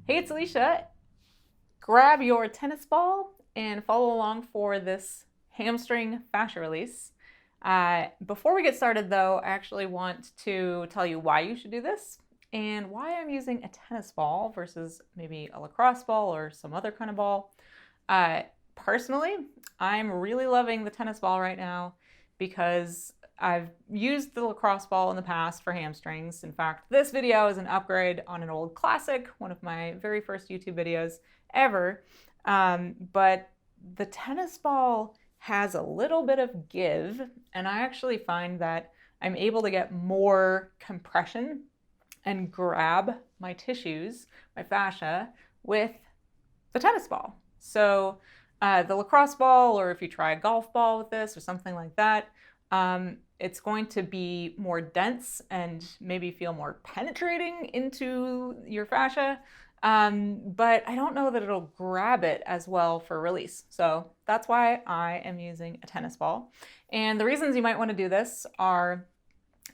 Hey, it's Alicia. Grab your tennis ball and follow along for this hamstring fascia release. Before we get started, though, I actually want to tell you why you should do this and why I'm using a tennis ball versus maybe a lacrosse ball or some other kind of ball. Uh, Personally, I'm really loving the tennis ball right now because I've used the lacrosse ball in the past for hamstrings. In fact, this video is an upgrade on an old classic, one of my very first YouTube videos ever. But the tennis ball has a little bit of give, and I actually find that I'm able to get more compression and grab my tissues, my fascia, with the tennis ball. So the lacrosse ball, or if you try a golf ball with this or something like that, it's going to be more dense and maybe feel more penetrating into your fascia. But I don't know that it'll grab it as well for release. So that's why I am using a tennis ball. And the reasons you might want to do this are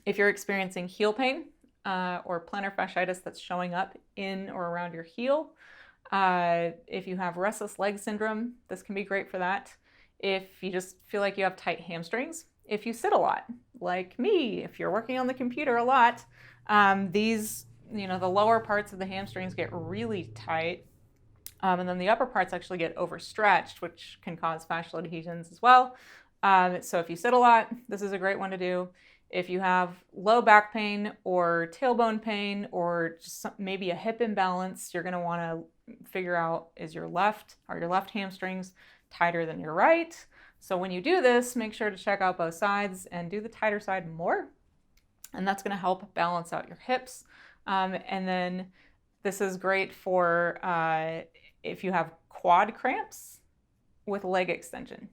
if you're experiencing heel pain or plantar fasciitis that's showing up in or around your heel. If you have restless leg syndrome, this can be great for that. If you just feel like you have tight hamstrings, if you sit a lot, like me, if you're working on the computer a lot, the lower parts of the hamstrings get really tight, and then the upper parts actually get overstretched, which can cause fascial adhesions as well. So if you sit a lot, this is a great one to do. If you have low back pain or tailbone pain or just maybe a hip imbalance, you're going to want to figure out, are your left hamstrings tighter than your right? So when you do this, make sure to check out both sides and do the tighter side more. And that's going to help balance out your hips. And then this is great for if you have quad cramps with leg extension.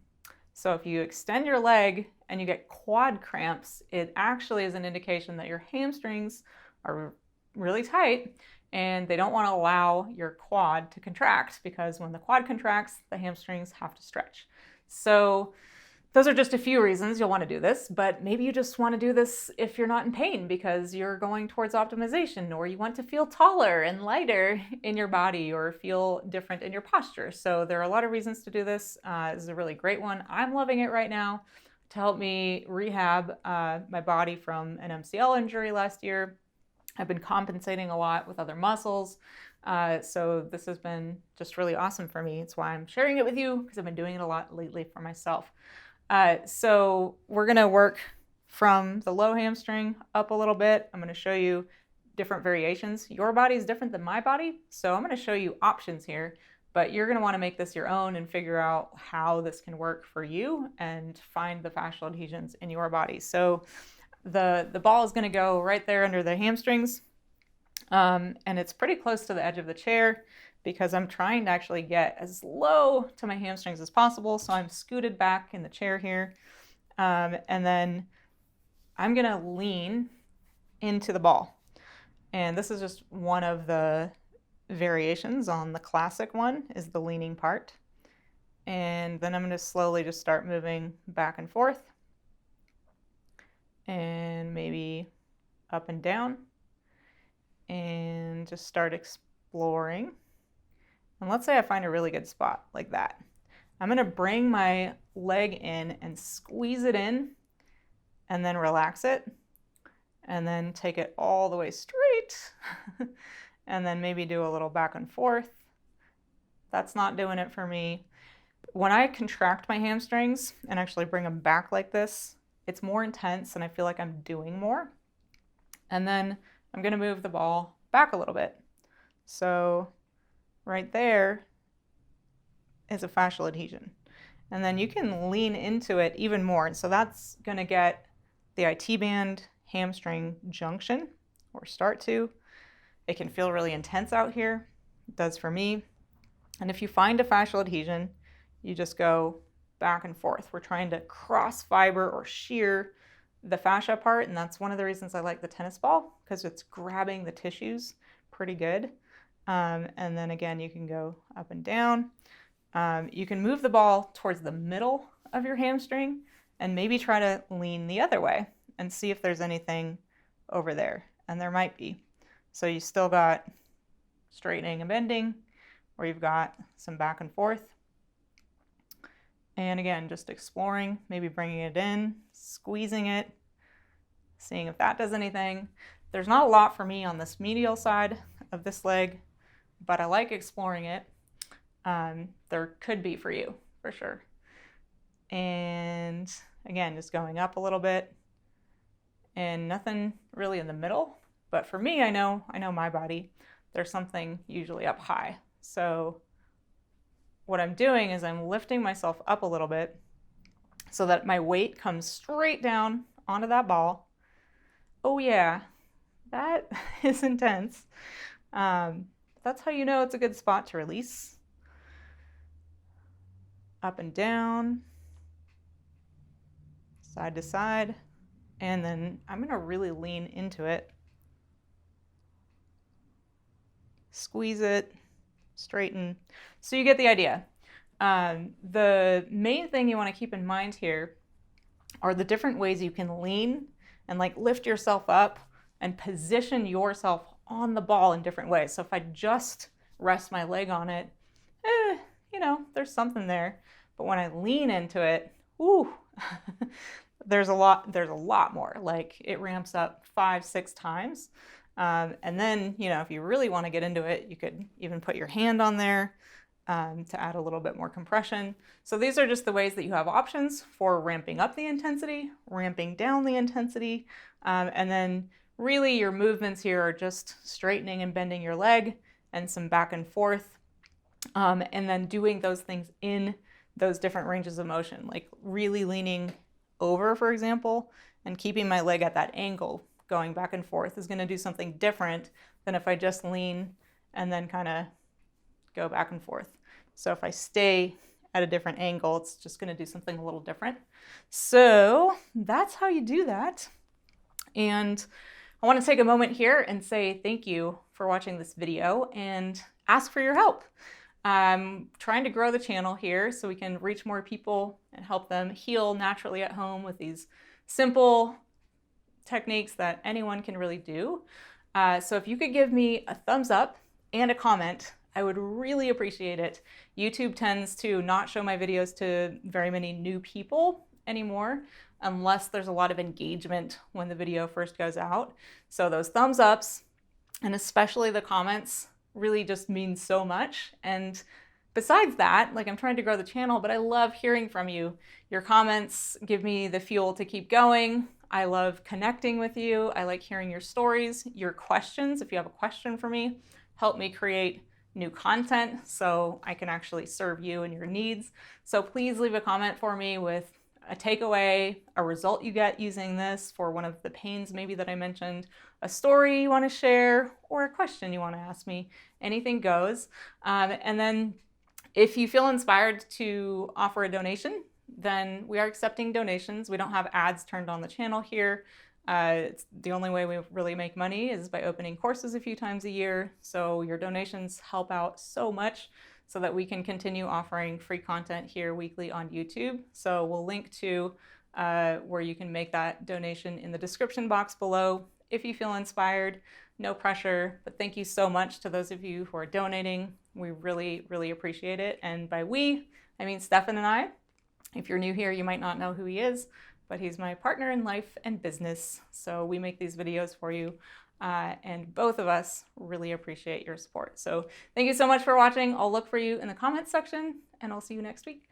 So if you extend your leg and you get quad cramps, it actually is an indication that your hamstrings are really tight and they don't want to allow your quad to contract, because when the quad contracts, the hamstrings have to stretch. So those are just a few reasons you'll want to do this, but maybe you just want to do this if you're not in pain because you're going towards optimization, or you want to feel taller and lighter in your body or feel different in your posture. So there are a lot of reasons to do this. This is a really great one. I'm loving it right now to help me rehab my body from an MCL injury last year. I've been compensating a lot with other muscles. So this has been just really awesome for me. It's why I'm sharing it with you, because I've been doing it a lot lately for myself. So we're going to work from the low hamstring up a little bit. I'm going to show you different variations. Your body is different than my body, so I'm going to show you options here, but you're going to want to make this your own and figure out how this can work for you and find the fascial adhesions in your body. So the ball is going to go right there under the hamstrings, and it's pretty close to the edge of the chair, because I'm trying to actually get as low to my hamstrings as possible. So I'm scooted back in the chair here. And then I'm gonna lean into the ball. And this is just one of the variations on the classic one, is the leaning part. And then I'm gonna slowly just start moving back and forth, and maybe up and down, and just start exploring. And let's say I find a really good spot like that. I'm going to bring my leg in and squeeze it in, and then relax it, and then take it all the way straight, and then maybe do a little back and forth. That's not doing it for me. When I contract my hamstrings and actually bring them back like this, it's more intense and I feel like I'm doing more. And then I'm going to move the ball back a little bit. So right there is a fascial adhesion. And then you can lean into it even more. And so that's going to get the IT band hamstring junction, or start to. It can feel really intense out here. It does for me. And if you find a fascial adhesion, you just go back and forth. We're trying to cross fiber or shear the fascia part. And that's one of the reasons I like the tennis ball, because it's grabbing the tissues pretty good. And then again, you can go up and down. You can move the ball towards the middle of your hamstring and maybe try to lean the other way and see if there's anything over there. And there might be. So you still got straightening and bending, where you've got some back and forth. And again, just exploring, maybe bringing it in, squeezing it, seeing if that does anything. There's not a lot for me on this medial side of this leg, but I like exploring it. There could be for you, for sure. And again, just going up a little bit and nothing really in the middle. But for me, I know my body, there's something usually up high. So what I'm doing is I'm lifting myself up a little bit so that my weight comes straight down onto that ball. Oh yeah, that is intense. That's how you know it's a good spot to release. Up and down, side to side, and then I'm gonna really lean into it. Squeeze it, straighten. So you get the idea. The main thing you want to keep in mind here are the different ways you can lean and like lift yourself up and position yourself on the ball in different ways. So if I just rest my leg on it, you know, there's something there. But when I lean into it, ooh, there's a lot more. Like it ramps up 5-6 times. And then, you know, if you really want to get into it, you could even put your hand on there to add a little bit more compression. So these are just the ways that you have options for ramping up the intensity, ramping down the intensity, and then really your movements here are just straightening and bending your leg and some back and forth, and then doing those things in those different ranges of motion, like really leaning over, for example, and keeping my leg at that angle going back and forth is going to do something different than if I just lean and then kind of go back and forth. So if I stay at a different angle, it's just going to do something a little different. So that's how you do that. And I want to take a moment here and say thank you for watching this video and ask for your help. I'm trying to grow the channel here so we can reach more people and help them heal naturally at home with these simple techniques that anyone can really do. So if you could give me a thumbs up and a comment, I would really appreciate it. YouTube tends to not show my videos to very many new people anymore, unless there's a lot of engagement when the video first goes out. So those thumbs ups, and especially the comments, really just means so much. And besides that, like I'm trying to grow the channel, but I love hearing from you. Your comments give me the fuel to keep going. I love connecting with you. I like hearing your stories, your questions. If you have a question for me, help me create new content so I can actually serve you and your needs. So please leave a comment for me with a takeaway, a result you get using this for one of the pains maybe that I mentioned, a story you want to share, or a question you want to ask me. Anything goes. And then if you feel inspired to offer a donation, then we are accepting donations. We don't have ads turned on the channel here. It's the only way we really make money is by opening courses a few times a year. So your donations help out so much so that we can continue offering free content here weekly on YouTube. So we'll link to where you can make that donation in the description box below if you feel inspired. No pressure, but thank you so much to those of you who are donating. We really, really appreciate it. And by we, I mean Stefan and I. If you're new here, you might not know who he is, but he's my partner in life and business. So we make these videos for you. And both of us really appreciate your support. So thank you so much for watching. I'll look for you in the comments section and I'll see you next week.